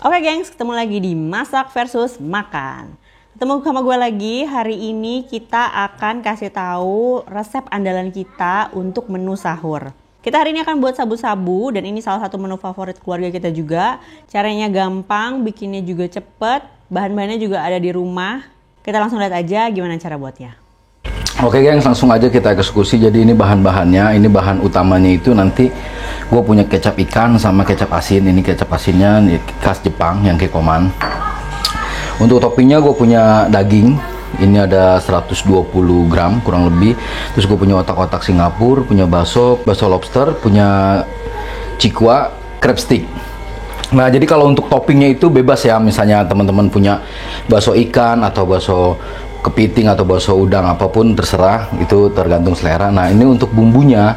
Oke gengs, ketemu lagi di Masak versus Makan. Ketemu sama gue lagi, hari ini kita akan kasih tahu resep andalan kita untuk menu sahur. Kita hari ini akan buat sabu-sabu dan ini salah satu menu favorit keluarga kita juga. Caranya gampang, bikinnya juga cepet, bahan-bahannya juga ada di rumah. Kita langsung lihat aja gimana cara buatnya. Oke gengs, langsung aja kita eksekusi. Jadi ini bahan-bahannya, ini bahan utamanya itu nanti gue punya kecap ikan sama kecap asin. Ini kecap asinnya khas Jepang yang Kikkoman. Untuk toppingnya gue punya daging, ini ada 120 gram kurang lebih. Terus gue punya otak-otak Singapura, punya bakso lobster, punya cikwa, crab stick. Nah jadi kalau untuk toppingnya itu bebas ya, misalnya teman-teman punya bakso ikan atau bakso kepiting atau bakso udang apapun terserah, itu tergantung selera. Nah ini untuk bumbunya,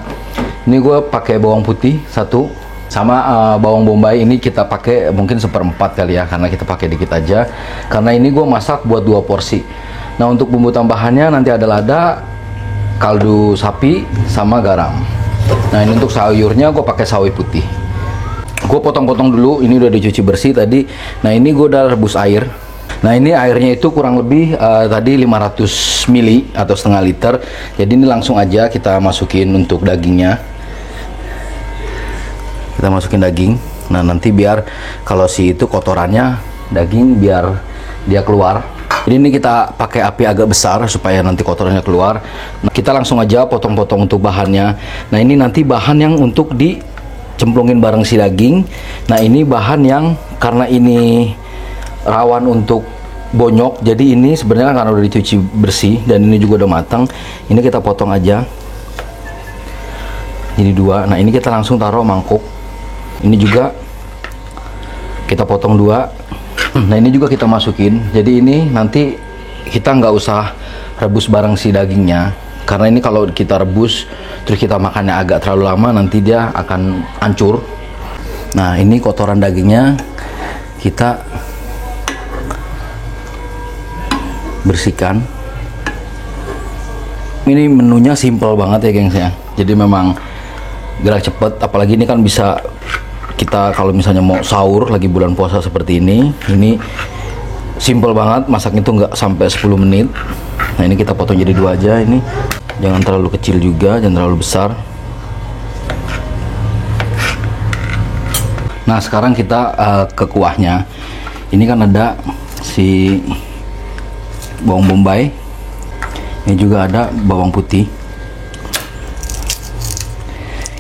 ini gue pakai bawang putih satu sama bawang bombay, ini kita pakai mungkin 1/4 kali ya, karena kita pakai dikit aja karena ini gue masak buat 2 porsi. Nah untuk bumbu tambahannya nanti ada lada, kaldu sapi sama garam. Nah ini untuk sayurnya gue pakai sawi putih. Gue potong-potong dulu, ini udah dicuci bersih tadi. Nah ini gue udah rebus air. Nah ini airnya itu kurang lebih tadi 500 ml atau setengah liter. Jadi ini langsung aja kita masukin untuk dagingnya. Kita masukin daging. Nah nanti biar kalau itu kotorannya daging biar dia keluar. Jadi ini kita pakai api agak besar supaya nanti kotorannya keluar. Nah, kita langsung aja potong-potong untuk bahannya. Nah ini nanti bahan yang untuk dicemplungin bareng si daging. Nah ini bahan yang karena ini rawan untuk bonyok, jadi ini sebenarnya karena udah dicuci bersih dan ini juga udah matang, ini kita potong aja jadi 2. Nah ini kita langsung taruh mangkuk, ini juga kita potong 2. Nah ini juga kita masukin. Jadi ini nanti kita nggak usah rebus bareng si dagingnya, karena ini kalau kita rebus terus kita makannya agak terlalu lama, nanti dia akan hancur. Nah ini kotoran dagingnya kita bersihkan. Ini menunya simple banget ya gengs ya, jadi memang gerak cepet, apalagi ini kan bisa kita kalau misalnya mau sahur lagi bulan puasa seperti ini simple banget, masaknya itu nggak sampai 10 menit. Nah ini kita potong jadi 2 aja, ini jangan terlalu kecil juga, jangan terlalu besar. Nah sekarang kita ke kuahnya. Ini kan ada si bawang bombay, ini juga ada bawang putih.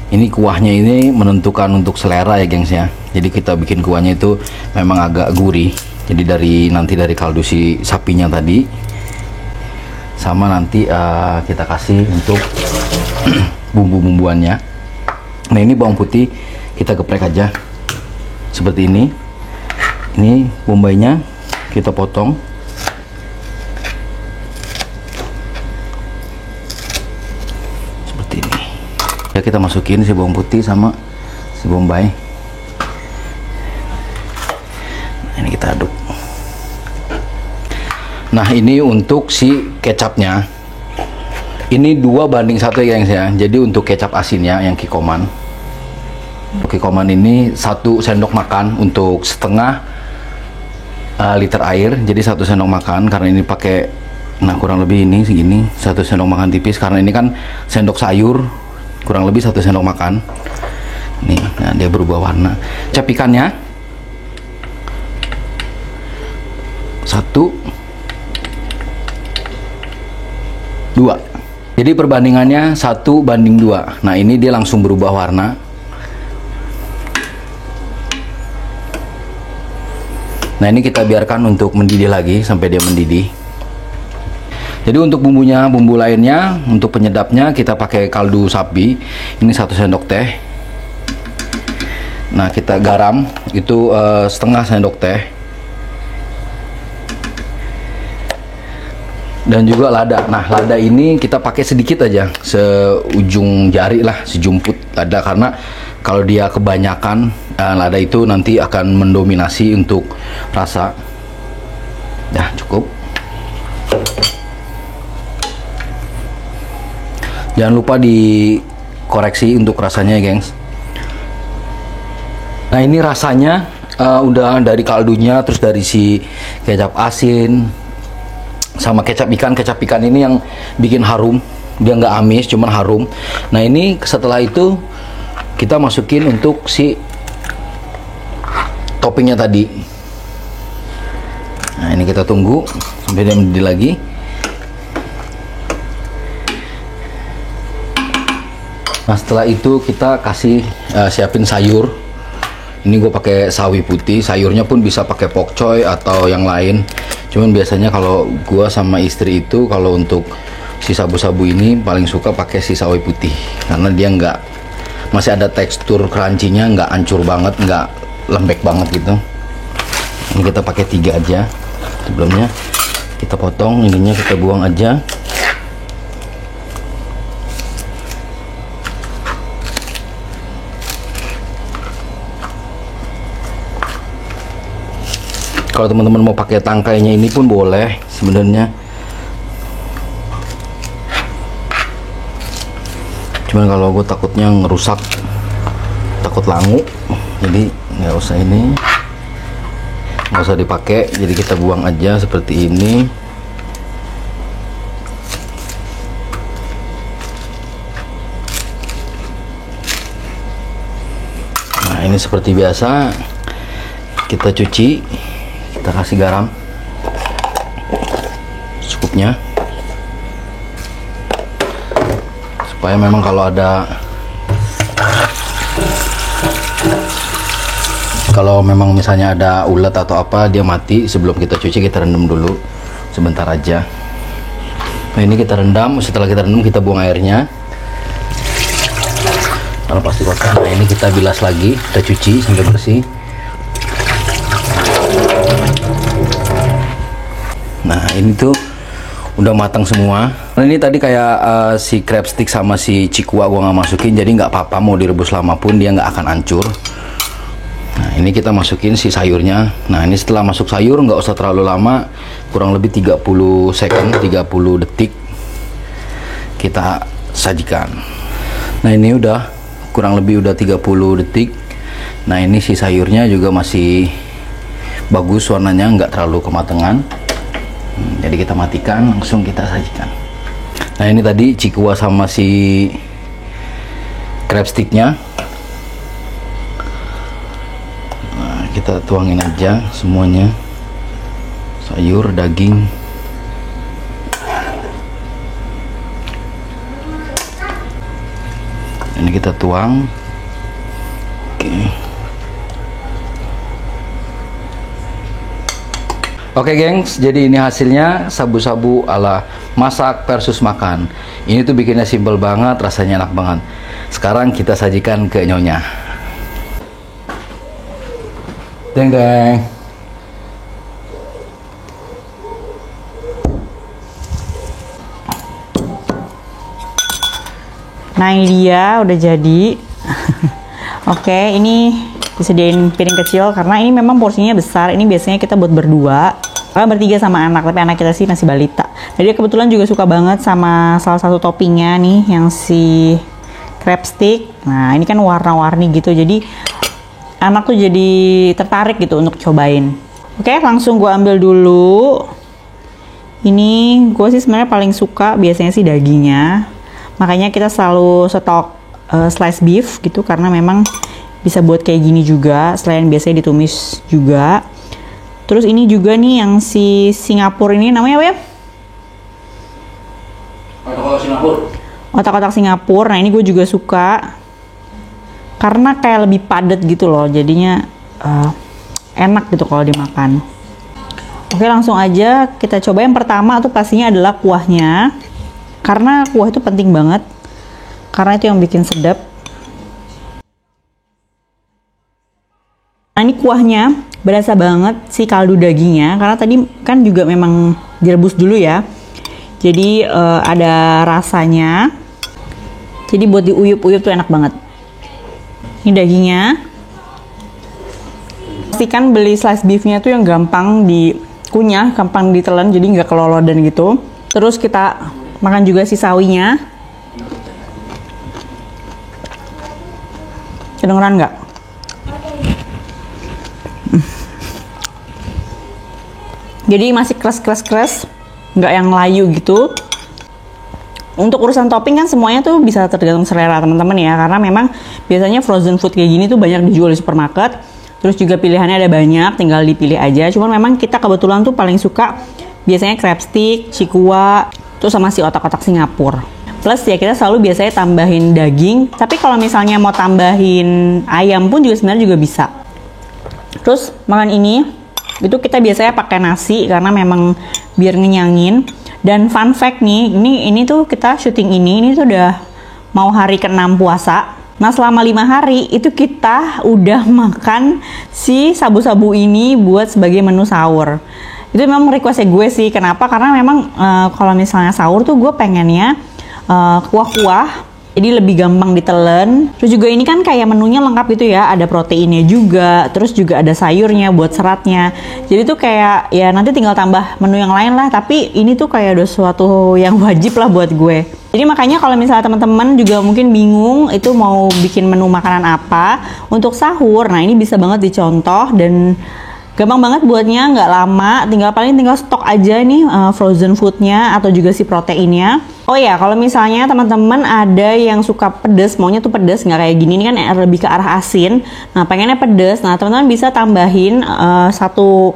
Ini kuahnya ini menentukan untuk selera ya gengs ya. Jadi kita bikin kuahnya itu memang agak gurih. Jadi nanti dari kaldu si sapinya tadi, sama nanti kita kasih untuk bumbu-bumbuannya. Nah ini bawang putih kita geprek aja seperti ini. Ini bombaynya kita potong. Ya kita masukin si bawang putih sama si bombay. Nah, ini kita aduk. Nah ini untuk si kecapnya, ini 2:1 ya gengs ya. Jadi untuk kecap asinnya yang Kikkoman, Kikkoman ini 1 sendok makan untuk setengah liter air. Jadi 1 sendok makan, karena ini pakai, nah kurang lebih ini segini, 1 sendok makan tipis, karena ini kan sendok sayur, kurang lebih 1 sendok makan. Nih, nah dia berubah warna. Kecap ikannya 1, 2. Jadi perbandingannya 1:2. Nah ini dia langsung berubah warna. Nah ini kita biarkan untuk mendidih lagi sampai dia mendidih. Jadi untuk bumbu lainnya, untuk penyedapnya kita pakai kaldu sapi, ini 1 sendok teh. Nah kita garam itu setengah sendok teh. Dan juga lada. Nah lada ini kita pakai sedikit aja, seujung jari lah, sejumput lada, karena kalau dia kebanyakan lada itu nanti akan mendominasi untuk rasa. Ya cukup. Jangan lupa dikoreksi untuk rasanya ya gengs. Nah ini rasanya udah dari kaldunya, terus dari si kecap asin sama kecap ikan ini yang bikin harum. Dia nggak amis, cuman harum. Nah ini setelah itu kita masukin untuk si toppingnya tadi. Nah ini kita tunggu sampai dia mendidih lagi. Nah setelah itu kita kasih siapin sayur. Ini gue pakai sawi putih. Sayurnya pun bisa pakai pokcoy atau yang lain. Cuman biasanya kalau gue sama istri itu kalau untuk si sabu-sabu ini paling suka pakai si sawi putih karena dia nggak, masih ada tekstur crunchy-nya, nggak hancur banget, nggak lembek banget gitu. Ini kita pakai 3 aja. Sebelumnya kita potong, ininya kita buang aja. Kalau teman-teman mau pakai tangkainya ini pun boleh sebenarnya. Cuman kalau gue takutnya ngerusak, takut langu, jadi nggak usah ini, nggak usah dipakai. Jadi kita buang aja seperti ini. Nah ini seperti biasa kita cuci, kita kasih garam secukupnya. Supaya memang kalau memang misalnya ada ulat atau apa, dia mati sebelum kita cuci. Kita rendam dulu sebentar aja. Nah ini kita rendam, setelah kita rendam kita buang airnya karena pasti kotor. Nah ini kita bilas lagi, kita cuci sampai bersih. Nah ini tuh udah matang semua. Nah ini tadi kayak si crab stick sama si cikua gua nggak masukin, jadi nggak apa-apa mau direbus lama pun dia nggak akan hancur. Nah ini kita masukin si sayurnya. Nah ini setelah masuk sayur nggak usah terlalu lama, kurang lebih 30 second, 30 detik kita sajikan. Nah ini udah kurang lebih udah 30 detik. Nah ini si sayurnya juga masih bagus warnanya, nggak terlalu kematangan. Jadi kita matikan, langsung kita sajikan. Nah ini tadi cikua sama si crab sticknya. Nah, kita tuangin aja semuanya, sayur, daging. Ini kita tuang. Oke gengs, jadi ini hasilnya sabu-sabu ala masak versus makan. Ini tuh bikinnya simple banget, rasanya enak banget. Sekarang kita sajikan ke nyonya. Deng deng. Nah ini dia udah jadi. Oke, ini disediain piring kecil karena ini memang porsinya besar. Ini biasanya kita buat berdua, bertiga sama anak, tapi anak kita sih masih balita. Jadi kebetulan juga suka banget sama salah satu toppingnya nih, yang si crab stick. Nah ini kan warna-warni gitu, jadi anak tuh jadi tertarik gitu untuk cobain. Oke, langsung gue ambil dulu. Ini gue sih sebenarnya paling suka biasanya sih dagingnya, makanya kita selalu stok slice beef gitu, karena memang bisa buat kayak gini juga, selain biasanya ditumis juga. Terus ini juga nih yang si Singapura ini namanya apa ya? Otak-otak Singapura. Otak-otak Singapura. Nah ini gue juga suka karena kayak lebih padat gitu loh, jadinya enak gitu kalau dimakan. Oke, langsung aja kita coba. Yang pertama tuh pastinya adalah kuahnya, karena kuah itu penting banget, karena itu yang bikin sedap. Nah ini kuahnya berasa banget si kaldu dagingnya, karena tadi kan juga memang direbus dulu ya, jadi ada rasanya, jadi buat diuyup-uyup tuh enak banget. Ini dagingnya, pastikan beli slice beefnya tuh yang gampang dikunyah, gampang ditelan, jadi nggak kelolodan gitu. Terus kita makan juga si sawinya. Kedengeran nggak? Jadi masih kres, nggak yang layu gitu. Untuk urusan topping kan semuanya tuh bisa tergantung selera teman-teman ya, karena memang biasanya frozen food kayak gini tuh banyak dijual di supermarket. Terus juga pilihannya ada banyak, tinggal dipilih aja. Cuman memang kita kebetulan tuh paling suka biasanya crab stick, cikua, terus sama si otak-otak Singapura. Plus ya kita selalu biasanya tambahin daging. Tapi kalau misalnya mau tambahin ayam pun juga sebenarnya juga bisa. Terus makan ini itu kita biasanya pakai nasi karena memang biar ngenyangin. Dan fun fact nih, ini tuh kita syuting ini tuh udah mau hari ke-6 puasa. Nah selama 5 hari itu kita udah makan si sabu-sabu ini buat sebagai menu sahur. Itu memang requestnya gue sih, kenapa? Karena memang kalau misalnya sahur tuh gue pengennya kuah-kuah. Jadi lebih gampang ditelen. Terus juga ini kan kayak menunya lengkap gitu ya. Ada proteinnya juga. Terus juga ada sayurnya buat seratnya. Jadi tuh kayak ya nanti tinggal tambah menu yang lain lah. Tapi ini tuh kayak udah sesuatu yang wajib lah buat gue. Jadi makanya kalau misalnya teman-teman juga mungkin bingung itu mau bikin menu makanan apa untuk sahur. Nah ini bisa banget dicontoh dan gampang banget buatnya, nggak lama, tinggal stok aja nih frozen foodnya atau juga si proteinnya. Oh ya, kalau misalnya teman-teman ada yang suka pedes, maunya tuh pedes, nggak kayak gini, ini kan lebih ke arah asin. Nah pengennya pedes, nah teman-teman bisa tambahin satu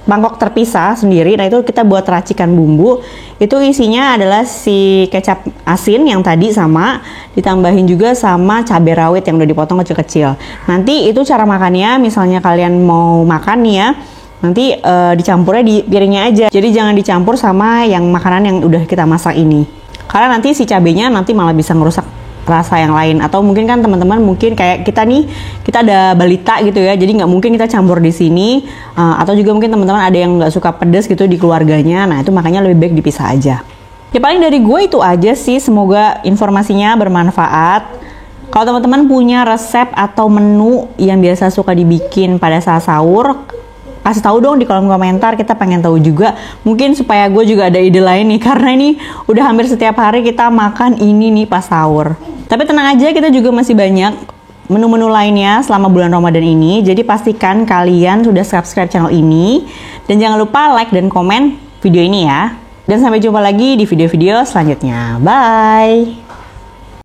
mangkok terpisah sendiri. Nah itu kita buat racikan bumbu. Itu isinya adalah si kecap asin yang tadi sama ditambahin juga sama cabai rawit yang udah dipotong kecil-kecil. Nanti itu cara makannya, misalnya kalian mau makan nih ya, nanti dicampurnya di piringnya aja. Jadi jangan dicampur sama yang makanan yang udah kita masak ini. Karena nanti si cabenya nanti malah bisa ngerusak rasa yang lain. Atau mungkin kan teman-teman mungkin kayak kita nih, kita ada balita gitu ya, jadi nggak mungkin kita campur di sini. Atau juga mungkin teman-teman ada yang nggak suka pedas gitu di keluarganya. Nah itu makanya lebih baik dipisah aja. Ya paling dari gue itu aja sih, semoga informasinya bermanfaat. Kalau teman-teman punya resep atau menu yang biasa suka dibikin pada saat sahur, kasih tahu dong di kolom komentar, kita pengen tahu juga. Mungkin supaya gue juga ada ide lain nih, karena ini udah hampir setiap hari kita makan ini nih pas sahur. Tapi tenang aja, kita juga masih banyak menu-menu lainnya selama bulan Ramadan ini. Jadi pastikan kalian sudah subscribe channel ini. Dan jangan lupa like dan komen video ini ya. Dan sampai jumpa lagi di video-video selanjutnya. Bye!